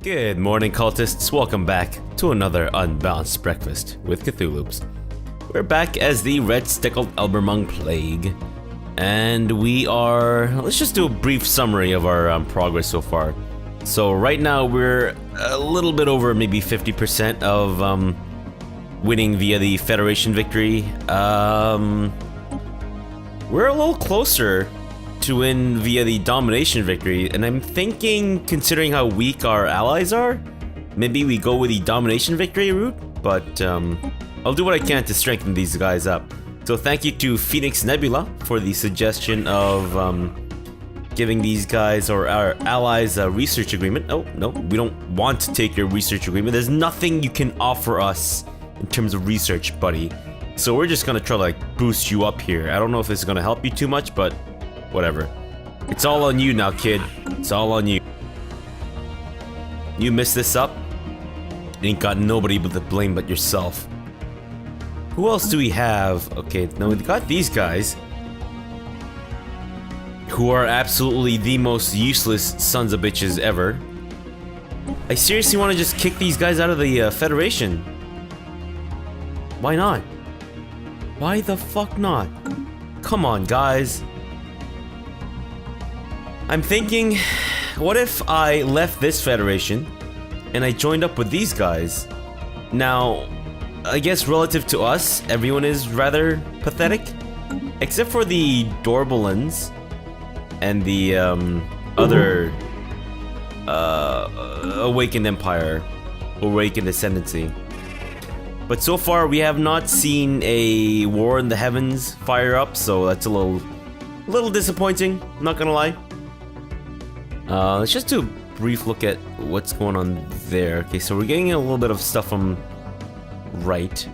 Good morning, cultists. Welcome back to another unbalanced breakfast with Cthulhu's. We're back as the Red Steckled Elbermung Plague, and we are... let's just do a brief summary of our progress so far. So right now we're a little bit over maybe 50% of winning via the Federation victory. We're a little closer to win via the domination victory, and I'm thinking, considering how weak our allies are, maybe we go with the domination victory route, but I'll do what I can to strengthen these guys up. So thank you to Phoenix Nebula for the suggestion of giving these guys or our allies a research agreement. Oh, no, we don't want to take your research agreement. There's nothing you can offer us in terms of research, buddy. So we're just gonna try to like boost you up here. I don't know if this is gonna help you too much, but whatever. It's all on you now, kid. It's all on you. You mess this up, ain't got nobody but to blame but yourself. Who else do we have? Okay, now we've got these guys who are absolutely the most useless sons of bitches ever. I seriously want to just kick these guys out of the Federation. Why not? Why the fuck not? Come on, guys. I'm thinking, what if I left this Federation and I joined up with these guys? Now, I guess relative to us, everyone is rather pathetic. Except for the Dorbalans and the other Awakened Empire, Awakened Ascendancy. But so far we have not seen a war in the heavens fire up, so that's a little disappointing, not gonna lie. Let's just do a brief look at what's going on there. Okay, so we're getting a little bit of stuff from right.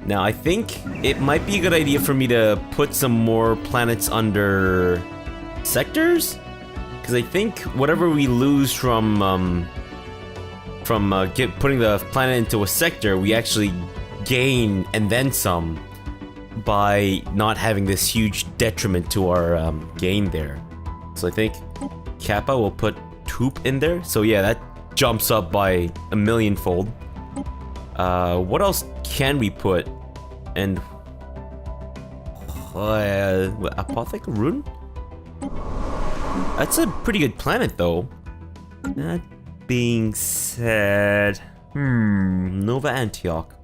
Now, I think it might be a good idea for me to put some more planets under sectors, because I think whatever we lose from putting the planet into a sector, we actually gain and then some by not having this huge detriment to our gain there. So I think Kappa will put Toop in there. So yeah, that jumps up by 1,000,000-fold. What else can we put? And Apothec Rune? That's a pretty good planet though. That being said, Nova Antioch.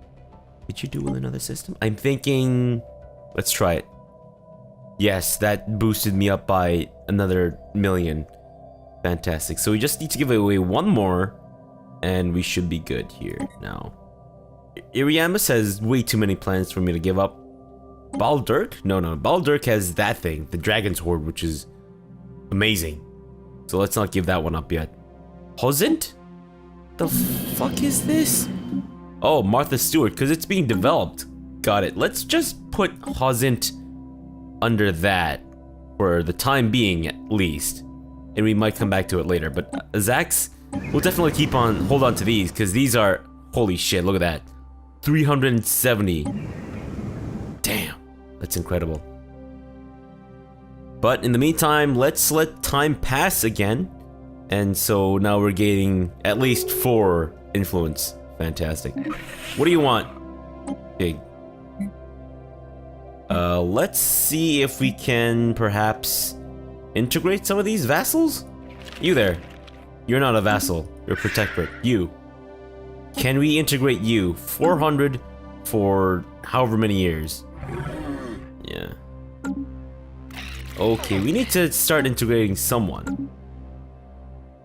Did you do with another system? I'm thinking, let's try it. Yes, that boosted me up by another 1,000,000. Fantastic. So we just need to give away one more, and we should be good here now. Iriamus has way too many planets for me to give up. Baldurk? No, Baldurk has that thing, the Dragon's Horde, which is amazing. So let's not give that one up yet. Hosint? The fuck is this? Oh, Martha Stewart, because it's being developed. Got it. Let's just put Hosint under that for the time being, at least. And we might come back to it later. But Zax, we'll definitely hold on to these, because these are, holy shit, look at that. 370. Damn, that's incredible. But in the meantime, let's let time pass again. And so now we're gaining at least 4 influence. Fantastic. What do you want? Okay. Let's see if we can perhaps integrate some of these vassals? You there. You're not a vassal. You're a protectorate. You. Can we integrate you? 400 for however many years. Yeah. Okay, we need to start integrating someone.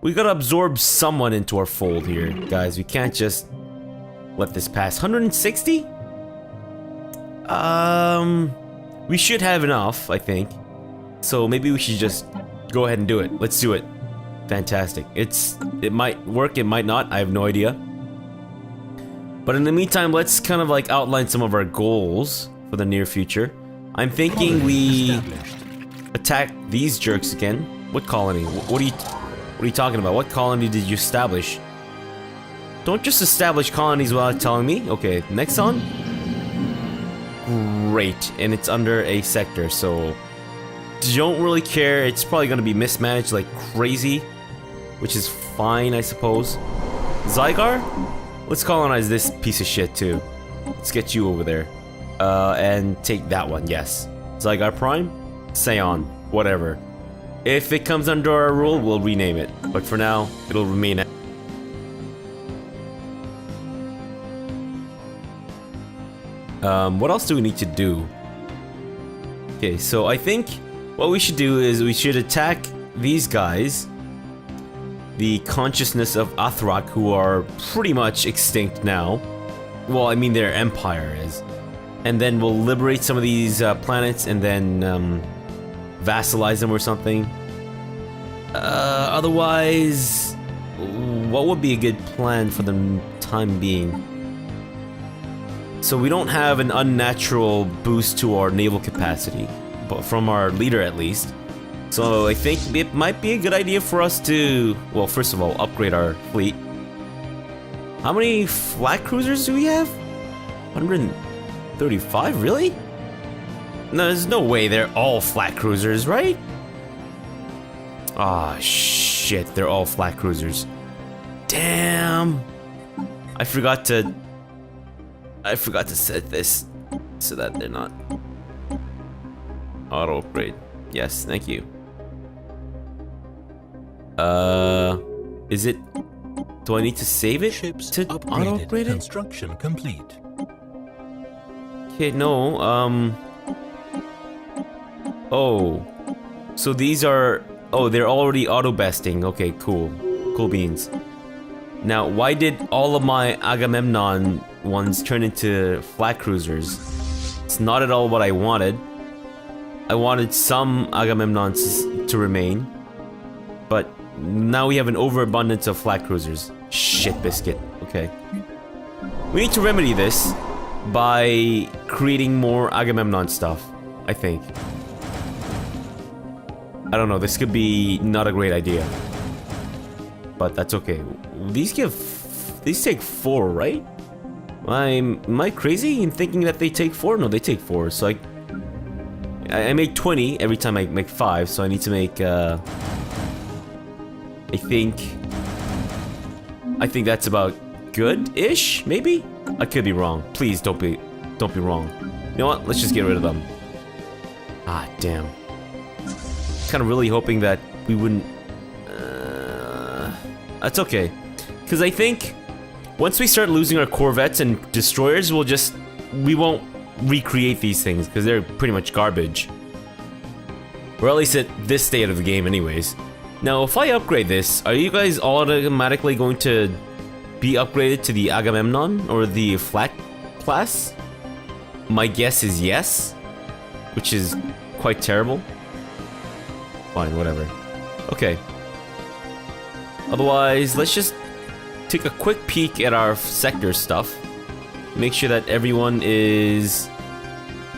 We gotta absorb someone into our fold here, guys. We can't just let this pass. 160? We should have enough, I think. So maybe we should just go ahead and do it. Let's do it. Fantastic. It might work, it might not. I have no idea. But in the meantime, let's kind of like outline some of our goals for the near future. I'm thinking we attack these jerks again. What colony? What are you talking about? What colony did you establish? Don't just establish colonies without telling me. Okay, next on. Great, and it's under a sector, so don't really care. It's probably gonna be mismanaged like crazy, which is fine, I suppose. Zygar? Let's colonize this piece of shit too. Let's get you over there. And take that one, yes. Zygar Prime? Seon, whatever. If it comes under our rule, we'll rename it. But for now, it'll remain. What else do we need to do? Okay, so I think what we should do is we should attack these guys. The consciousness of Athrak, who are pretty much extinct now. Well, I mean their empire is. And then we'll liberate some of these planets and then vassalize them or something. Otherwise, what would be a good plan for the time being? So we don't have an unnatural boost to our naval capacity, but from our leader at least. So I think it might be a good idea for us to, well, first of all, upgrade our fleet. How many flat cruisers do we have? 135, really? No, there's no way they're all flat cruisers, right? Ah, shit, they're all flat cruisers. Damn. I forgot to set this so that they're not auto upgrade. Yes, thank you. Is it? Do I need to save it Ships to auto upgrade it? Construction complete. Okay, no. Oh, so these are. Oh, they're already auto besting. Okay, cool. Cool beans. Now, why did all of my Agamemnon ones turn into flat cruisers? It's not at all what I wanted. I wanted some Agamemnons to remain, but now we have an overabundance of flat cruisers. Shit biscuit. Okay. We need to remedy this by creating more Agamemnon stuff, I think. I don't know, this could be not a great idea. But that's okay. These take 4, right? Am I crazy in thinking that they take 4? No, they take 4. So I make 20 every time I make 5, so I need to make I think that's about good-ish, maybe? I could be wrong. Please don't be wrong. You know what? Let's just get rid of them. Ah, damn. Kind of really hoping that we wouldn't. That's okay, because I think once we start losing our corvettes and destroyers, we won't recreate these things because they're pretty much garbage. Or at least at this state of the game, anyways. Now, if I upgrade this, are you guys automatically going to be upgraded to the Agamemnon or the flat class? My guess is yes, which is quite terrible. Fine, whatever. Okay. Otherwise, let's just take a quick peek at our sector stuff. Make sure that everyone is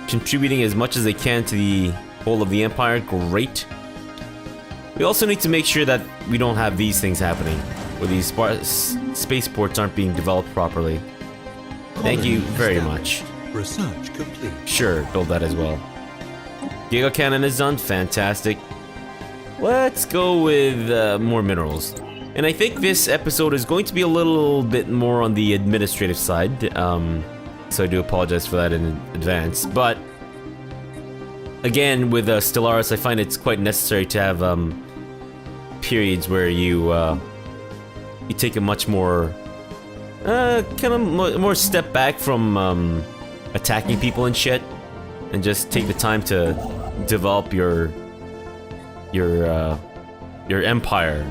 contributing as much as they can to the whole of the Empire. Great. We also need to make sure that we don't have these things happening, where these spaceports aren't being developed properly. Thank you very much. Research complete. Sure, build that as well. Giga Cannon is done. Fantastic. Let's go with more minerals. And I think this episode is going to be a little bit more on the administrative side. So I do apologize for that in advance. But again, with Stellaris, I find it's quite necessary to have periods where you take a much more kind of more step back from attacking people and shit, and just take the time to develop your empire.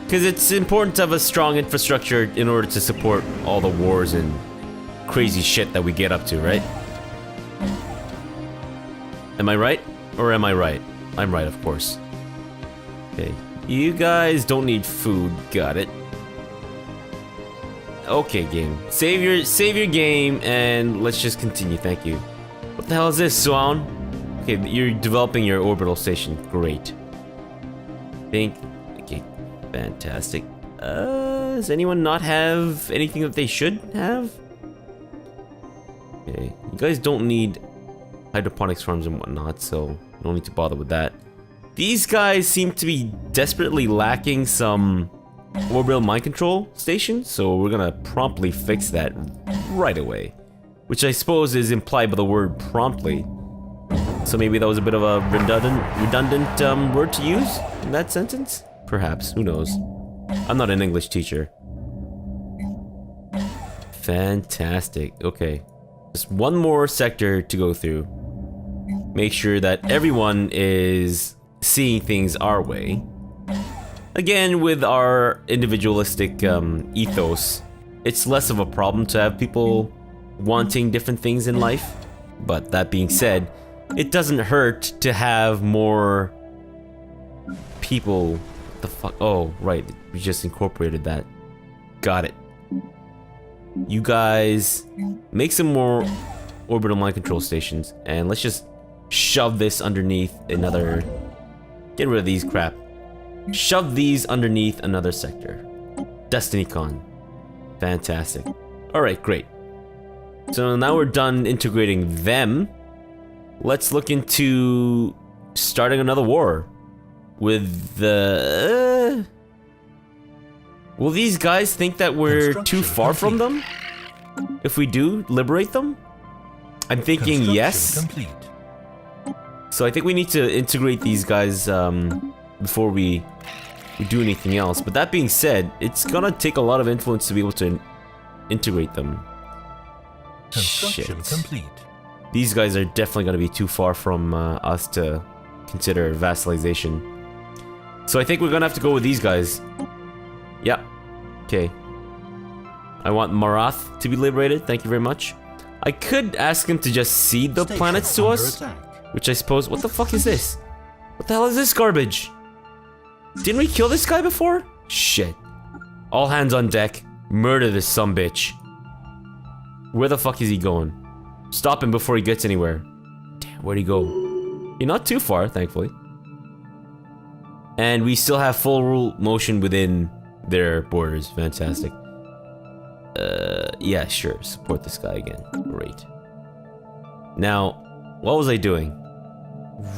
Because it's important to have a strong infrastructure in order to support all the wars and crazy shit that we get up to, right? Am I right? Or am I right? I'm right, of course. Okay. You guys don't need food. Got it. Okay, game. Save your game and let's just continue. Thank you. What the hell is this, Swan? Okay, you're developing your orbital station. Great. Okay, fantastic. Does anyone not have anything that they should have? Okay, you guys don't need hydroponics farms and whatnot, so no need to bother with that. These guys seem to be desperately lacking some orbital mind control station, so we're gonna promptly fix that right away. Which I suppose is implied by the word promptly. So maybe that was a bit of a redundant word to use in that sentence? Perhaps, who knows. I'm not an English teacher. Fantastic, okay. Just one more sector to go through. Make sure that everyone is seeing things our way. Again, with our individualistic ethos, it's less of a problem to have people wanting different things in life. But that being said, it doesn't hurt to have more people. What the fuck? Oh, right, we just incorporated that. Got it. You guys make some more orbital mind control stations, and let's just shove this underneath another. Get rid of these crap. Shove these underneath another sector. DestinyCon. Fantastic. Alright, great. So now we're done integrating them. Let's look into starting another war. With the... Will these guys think that we're too far from them? If we do liberate them? I'm thinking yes. Complete. So I think we need to integrate these guys before we do anything else. But that being said, it's gonna take a lot of influence to be able to integrate them. Construction Shit. complete. These guys are definitely gonna be too far from us to consider vassalization. So I think we're gonna have to go with these guys. Yep. Okay. I want Marath to be liberated, thank you very much. I could ask him to just cede the planets to us. Which I suppose... What the fuck is this? What the hell is this garbage? Didn't we kill this guy before? Shit. All hands on deck. Murder this sumbitch. Where the fuck is he going? Stop him before he gets anywhere. Damn, where'd he go? You're not too far, thankfully. And we still have full rule motion within their borders. Fantastic. Yeah, sure. Support this guy again. Great. Now, what was I doing?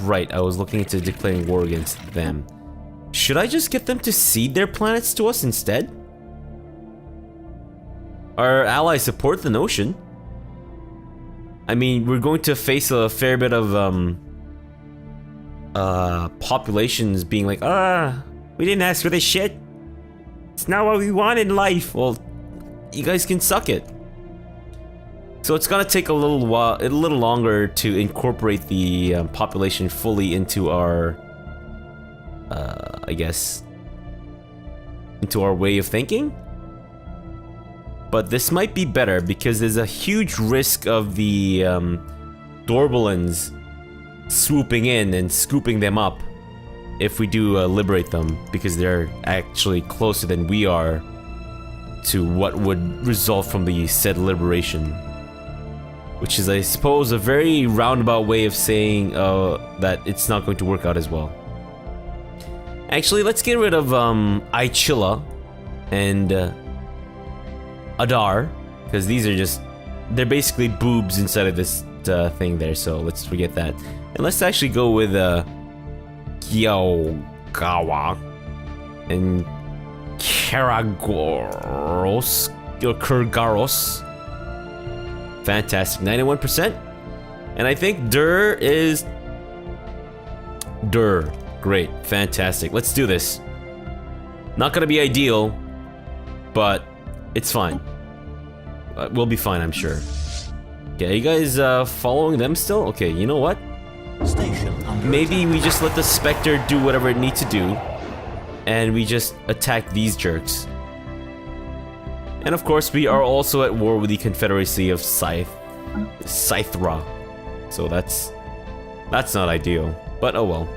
Right, I was looking into declaring war against them. Should I just get them to cede their planets to us instead? Our allies support the notion. I mean, we're going to face a fair bit of populations being like, we didn't ask for this shit. It's not what we want in life. Well, you guys can suck it. So it's gonna take a little longer to incorporate the population fully into our, I guess, into our way of thinking. But this might be better because there's a huge risk of the Dorbalans swooping in and scooping them up if we do liberate them, because they're actually closer than we are to what would result from the said liberation. Which is, I suppose, a very roundabout way of saying that it's not going to work out as well. Actually, let's get rid of Aichila and Adar, because these are just... they're basically boobs inside of this thing there, so let's forget that. And let's actually go with Kyogawa and Karagoros, or Kurgaros. Fantastic, 91%. And I think Dur is... Dur. Great, fantastic. Let's do this. Not gonna be ideal, but it's fine. We'll be fine, I'm sure. Okay, are you guys following them still? Okay, you know what? Maybe we just let the Spectre do whatever it needs to do, and we just attack these jerks. And of course, we are also at war with the Confederacy of Scythra. So that's not ideal, but oh well.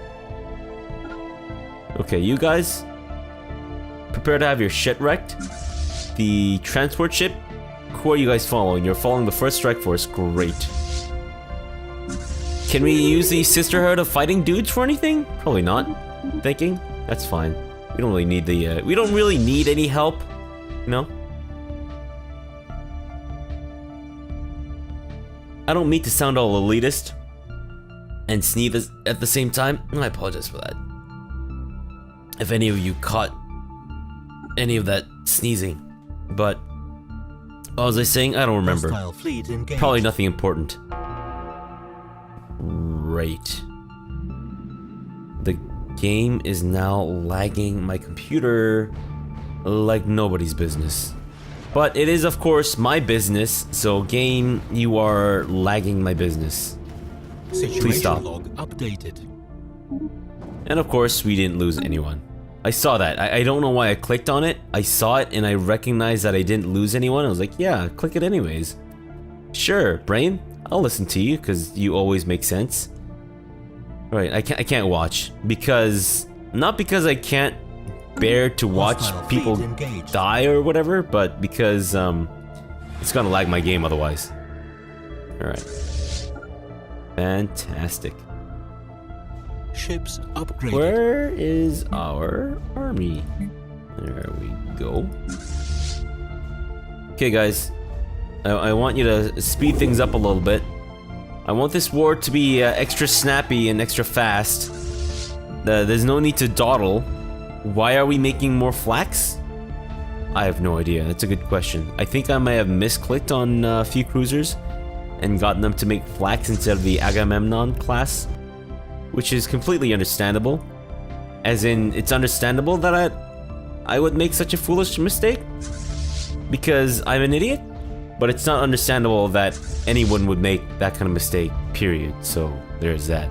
Okay, you guys, prepare to have your shit wrecked. The transport ship, who are you guys following? You're following the 1st Strike Force, great. Can we use the Sisterhood of Fighting Dudes for anything? Probably not. Thinking? That's fine. We don't really need the, we don't really need any help, you know? I don't mean to sound all elitist and sneeze at the same time. I apologize for that. If any of you caught any of that sneezing. But what was I saying? I don't remember. Hostile fleet engaged. Probably nothing important. Right. The game is now lagging my computer like nobody's business. But it is, of course, my business, so game, you are lagging my business. Please stop. Log updated. And of course, we didn't lose anyone. I saw that. I don't know why I clicked on it. I saw it and I recognized that I didn't lose anyone. I was like, yeah, click it anyways. Sure, brain, I'll listen to you because you always make sense. Right, I can't watch because, not because I can't bear to watch people die or whatever, but because it's gonna lag my game otherwise. Alright. Fantastic. Ships upgraded. Where is our army? There we go. Okay guys, I want you to speed things up a little bit. I want this war to be extra snappy and extra fast. There's no need to dawdle. Why are we making more flax? I have no idea. That's a good question. I think I might have misclicked on a few cruisers and gotten them to make flax instead of the Agamemnon class, which is completely understandable. As in, it's understandable that I would make such a foolish mistake because I'm an idiot, but it's not understandable that anyone would make that kind of mistake, period. So there's that.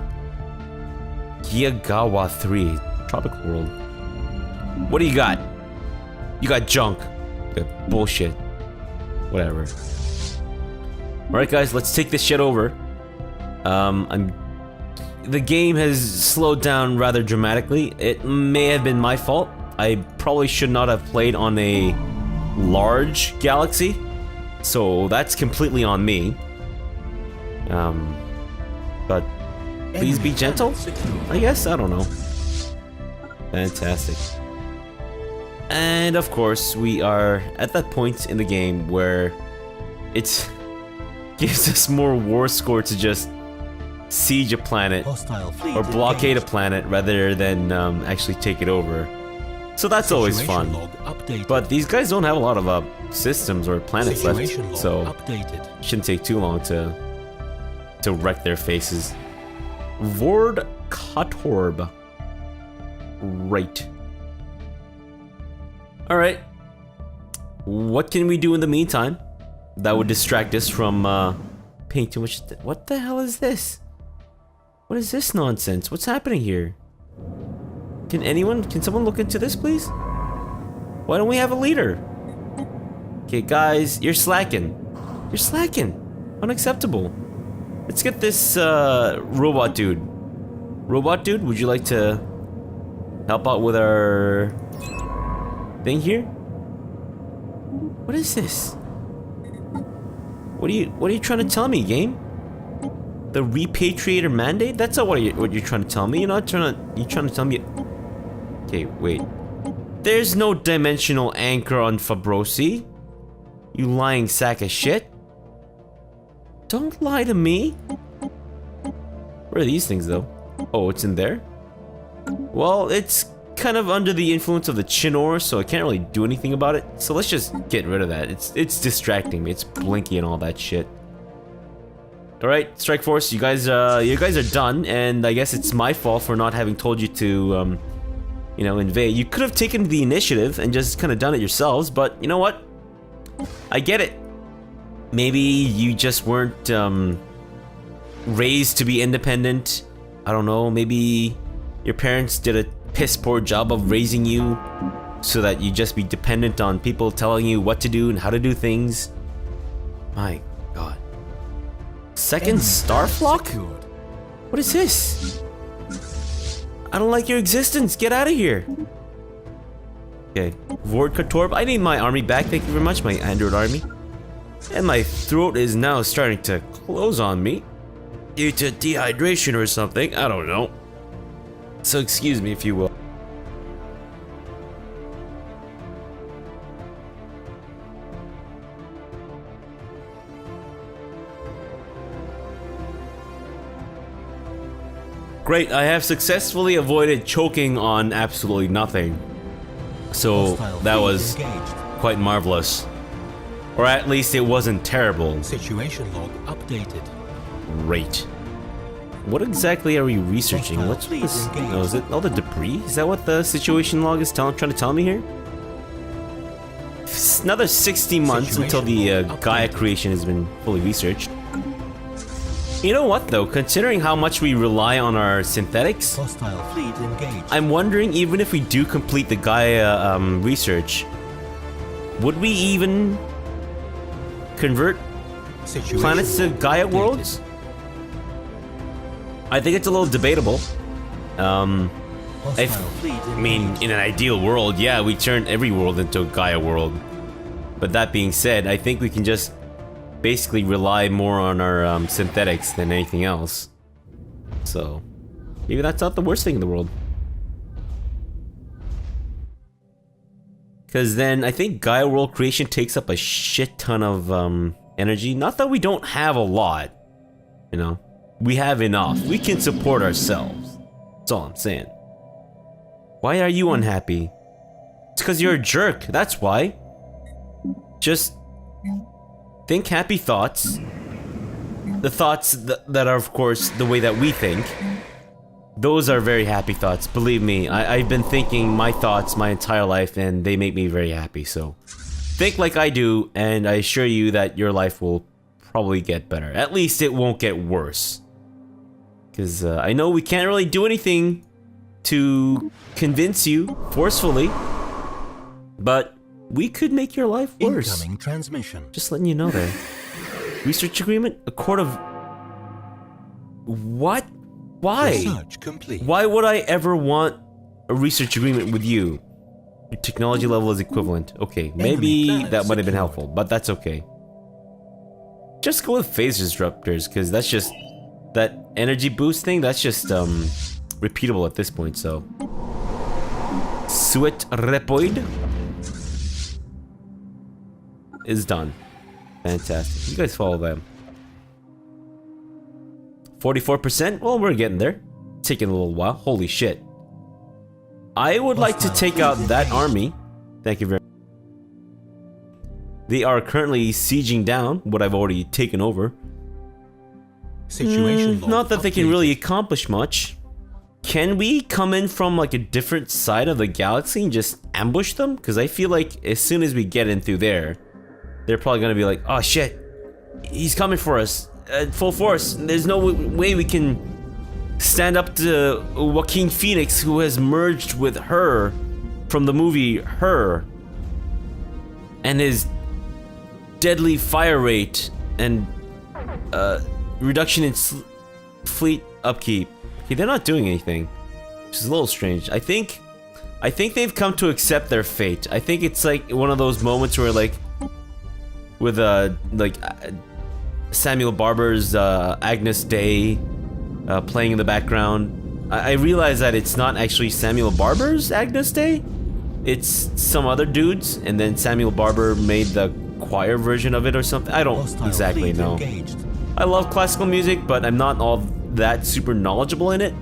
Giagawa 3, Tropical World. What do you got? You got junk. You got bullshit. Whatever. Alright guys, let's take this shit over. The game has slowed down rather dramatically. It may have been my fault. I probably should not have played on a large galaxy. So that's completely on me. But please be gentle, I guess? I don't know. Fantastic. And of course, we are at that point in the game where it gives us more war score to just siege a planet or blockade a planet rather than actually take it over. So that's always fun. But these guys don't have a lot of systems or planets left, so it shouldn't take too long to wreck their faces. Vord Kotorb. Right. Alright. What can we do in the meantime that would distract us from paying too much? What the hell is this? What is this nonsense? What's happening here? Can someone look into this, please? Why don't we have a leader? Okay, guys, you're slacking. You're slacking. Unacceptable. Let's get this robot dude. Robot dude, would you like to help out with our thing here? What is this? What are you trying to tell me, game? The repatriator mandate? That's not what you're trying to tell me. You're trying to tell me. Okay, wait. There's no dimensional anchor on Fabrosi. You lying sack of shit. Don't lie to me. Where are these things though? Oh, it's in there? Well, it's kind of under the influence of the Chinor, so I can't really do anything about it. So let's just get rid of that. It's distracting me. It's blinky and all that shit. Alright, Strike Force, you guys are done, and I guess it's my fault for not having told you to, you know, invade. You could have taken the initiative and just kind of done it yourselves, but you know what? I get it. Maybe you just weren't, raised to be independent. I don't know, maybe your parents did a piss poor job of raising you so that you just be dependent on people telling you what to do and how to do things. My god. Second Starflock? What is this? I don't like your existence. Get out of here. Okay. Vord Kotorb. I need my army back. Thank you very much, my android army. And my throat is now starting to close on me due to dehydration or something. I don't know. So excuse me if you will. Great, I have successfully avoided choking on absolutely nothing. So that was quite marvelous. Or at least it wasn't terrible. Situation log updated. Great. What exactly are we researching? What's this? Oh, is it all the debris? Is that what the situation log is trying to tell me here? It's another 60 months until the Gaia creation has been fully researched. You know what though, considering how much we rely on our synthetics, Hostile fleet engaged. I'm wondering, even if we do complete the Gaia research, would we even convert planets to Gaia worlds? I think it's a little debatable. I mean, in an ideal world, yeah, we turn every world into a Gaia world. But that being said, I think we can just basically rely more on our synthetics than anything else. So, maybe that's not the worst thing in the world. Because then I think Gaia world creation takes up a shit ton of energy. Not that we don't have a lot, you know. We have enough. We can support ourselves. That's all I'm saying. Why are you unhappy? It's because you're a jerk. That's why. Just think happy thoughts. The thoughts that are, of course, the way that we think. Those are very happy thoughts. Believe me, I've been thinking my thoughts my entire life, and they make me very happy. So, think like I do, and I assure you that your life will probably get better. At least it won't get worse. Because I know we can't really do anything to convince you forcefully, but we could make your life worse. Incoming transmission. Just letting you know there. Research agreement? A court of... What? Why? Research complete. Why would I ever want a research agreement with you? Your technology level is equivalent. Okay, maybe that might have been helpful, but that's okay. Just go with phase disruptors, because that's just... That energy boost thing, that's just, repeatable at this point, so... Suet Repoid is done. Fantastic. You guys follow them. 44%? Well, we're getting there. Taking a little while. Holy shit. I would like to take out that army. Thank you very much. They are currently sieging down what I've already taken over. Not that they can really accomplish much. Can we come in from like a different side of the galaxy and just ambush them? Because I feel like as soon as we get in through there, they're probably gonna be like, oh shit, he's coming for us at full force. There's no way we can stand up to Joaquin Phoenix, who has merged with Her from the movie Her, and his deadly fire rate and reduction in fleet upkeep. Okay, they're not doing anything, which is a little strange. I think they've come to accept their fate. I think it's like one of those moments where, like, with Samuel Barber's Agnus Dei playing in the background. I realize that it's not actually Samuel Barber's Agnus Dei. It's some other dudes, and then Samuel Barber made the choir version of it or something. I don't exactly know. I love classical music, but I'm not all that super knowledgeable in it.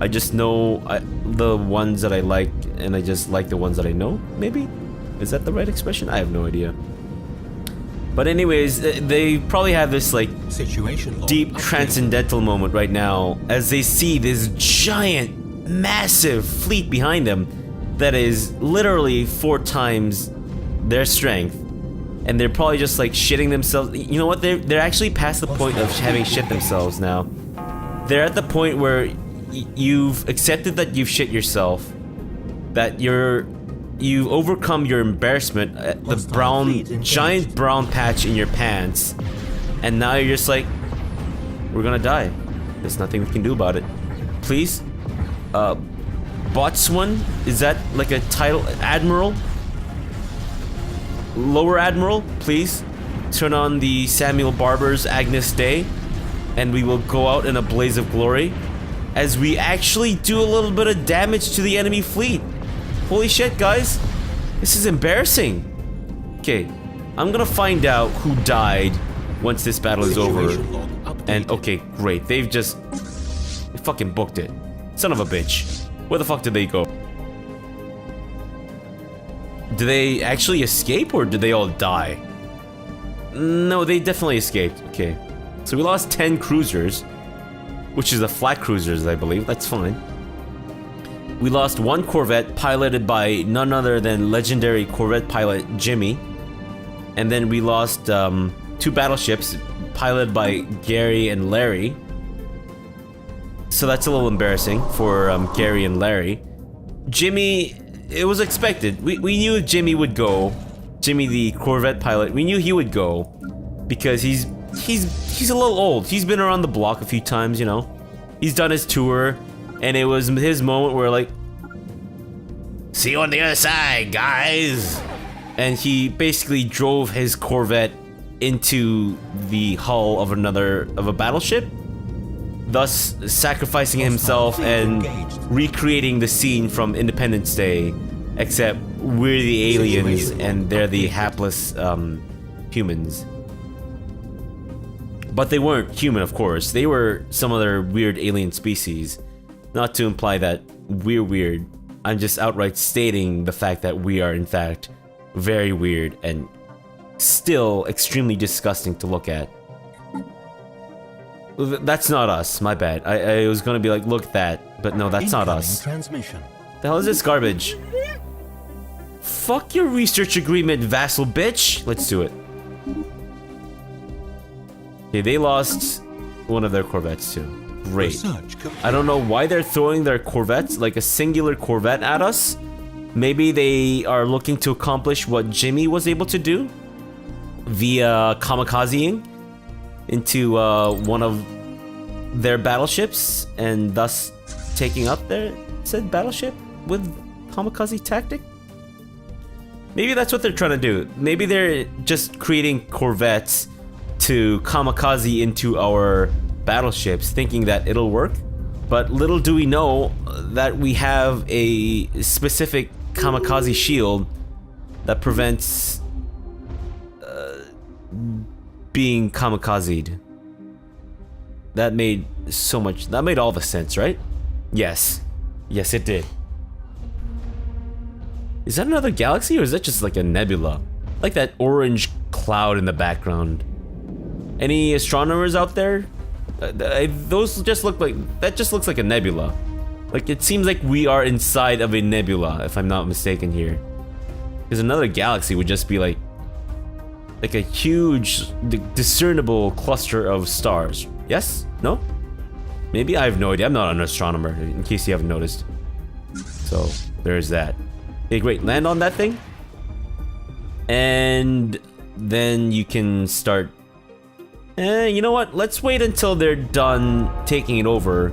I just know the ones that I like, and I just like the ones that I know, maybe? Is that the right expression? I have no idea. But anyways, they probably have this like deep transcendental moment right now as they see this giant, massive fleet behind them that is literally 4 times their strength. And they're probably just like shitting themselves. You know what? They're actually past the point of having shit themselves now. They're at the point where you've accepted that you've shit yourself, that you've overcome your embarrassment at the giant brown patch in your pants, and now you're just like, we're gonna die. There's nothing we can do about it. Please, Botswan, is that like a title? Admiral? Lower Admiral, please turn on the Samuel Barber's Agnus Dei, and we will go out in a blaze of glory as we actually do a little bit of damage to the enemy fleet. Holy shit, guys. This is embarrassing. Okay, I'm gonna find out who died once this battle is over. And okay, great. They fucking booked it. Son of a bitch. Where the fuck did they go? Do they actually escape or do they all die? No, they definitely escaped. Okay. So we lost 10 cruisers, which is the flak cruisers, I believe. That's fine. We lost 1 corvette piloted by none other than legendary corvette pilot Jimmy. And then we lost 2 battleships piloted by Gary and Larry. So that's a little embarrassing for Gary and Larry. Jimmy, it was expected. We knew Jimmy would go. Jimmy, the corvette pilot, we knew he would go because he's a little old. He's been around the block a few times, you know. He's done his tour, and it was his moment where like, see you on the other side, guys. And he basically drove his corvette into the hull of a battleship, thus sacrificing himself and recreating the scene from Independence Day, except we're the aliens and they're the hapless humans. But they weren't human, of course. They were some other weird alien species. Not to imply that we're weird. I'm just outright stating the fact that we are, in fact, very weird and still extremely disgusting to look at. That's not us, my bad. I was gonna be like, look at that, but no, that's not us. Transmission. The hell is this garbage? Fuck your research agreement, vassal bitch! Let's do it. Okay, they lost one of their corvettes too. Great. I don't know why they're throwing their corvettes, like a singular corvette, at us. Maybe they are looking to accomplish what Jimmy was able to do via kamikazeing into one of their battleships and thus taking up their said battleship with kamikaze tactic. Maybe that's what they're trying to do. Maybe they're just creating corvettes to kamikaze into our battleships, thinking that it'll work. But little do we know that we have a specific kamikaze shield that prevents being kamikazed. That made all the sense, right? Yes. Yes, it did. Is that another galaxy or is that just like a nebula? Like that orange cloud in the background. Any astronomers out there? Those just look like, that just looks like a nebula. Like it seems like we are inside of a nebula, if I'm not mistaken here. Because another galaxy would just be like a huge, discernible cluster of stars. Yes? No? Maybe? I have no idea. I'm not an astronomer, in case you haven't noticed. So, there's that. Okay, great. Land on that thing. And then you can start... you know what? Let's wait until they're done taking it over.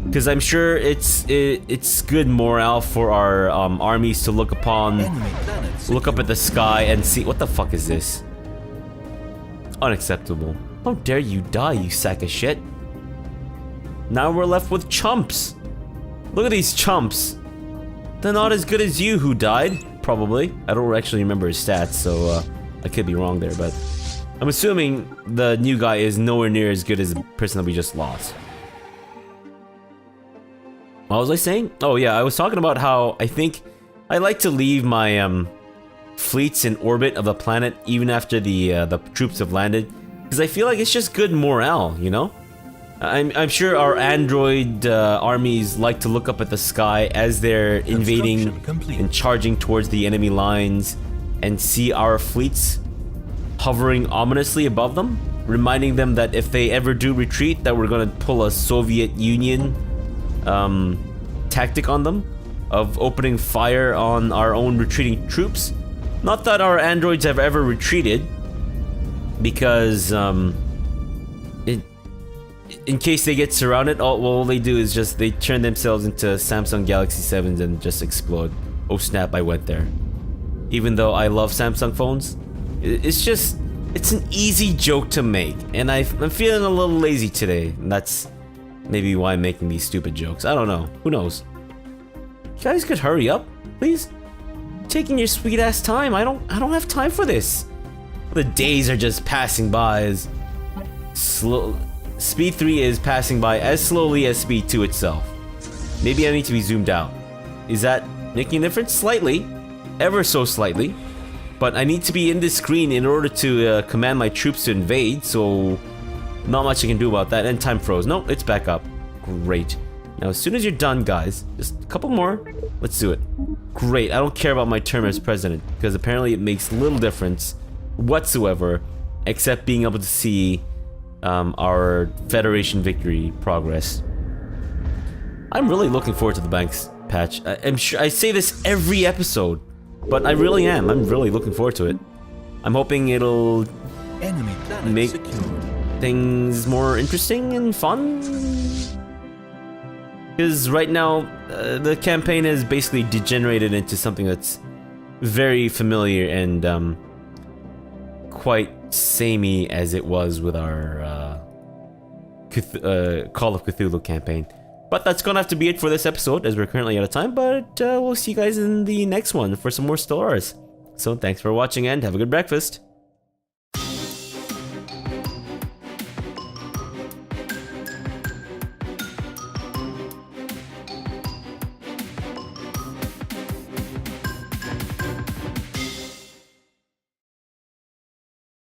Because I'm sure it's good morale for our armies to look upon... Look up at the sky and see... What the fuck is this? Unacceptable. How dare you die, you sack of shit. Now we're left with chumps. Look at these chumps. They're not as good as you who died, probably. I don't actually remember his stats, so I could be wrong there, but I'm assuming the new guy is nowhere near as good as the person that we just lost. What was I saying? Oh yeah, I was talking about how I think I like to leave my fleets in orbit of the planet even after the troops have landed, because I feel like it's just good morale, you know? I'm sure our android armies like to look up at the sky as they're invading and charging towards the enemy lines and see our fleets hovering ominously above them, reminding them that if they ever do retreat, that we're gonna pull a Soviet Union tactic on them of opening fire on our own retreating troops. Not that our androids have ever retreated, because in case they get surrounded, all they do is just they turn themselves into Samsung Galaxy 7s and just explode. Oh snap, I went there. Even though I love Samsung phones, it's an easy joke to make, and I'm feeling a little lazy today, and that's maybe why I'm making these stupid jokes. I don't know. Who knows? You guys could hurry up, please. Taking your sweet ass time. I don't have time for this. The days are just passing by as slow. Speed 3 is passing by as slowly as Speed 2 itself. Maybe I need to be zoomed out. Is that making a difference? Slightly. ever so slightly. But I need to be in this screen in order to command my troops to invade, so not much I can do about that. And time froze. No, it's back up. Great. Now, as soon as you're done, guys, just a couple more. Let's do it. Great. I don't care about my term as president, because apparently it makes little difference whatsoever, except being able to see our Federation victory progress. I'm really looking forward to the banks patch. I'm sure I say this every episode, but I really am. I'm really looking forward to it. I'm hoping it'll Enemy planet make secured. things more interesting and fun. Because right now, the campaign has basically degenerated into something that's very familiar and quite samey as it was with our Call of Cthulhu campaign. But that's gonna have to be it for this episode, as we're currently out of time. But we'll see you guys in the next one for some more Stellaris. So thanks for watching and have a good breakfast.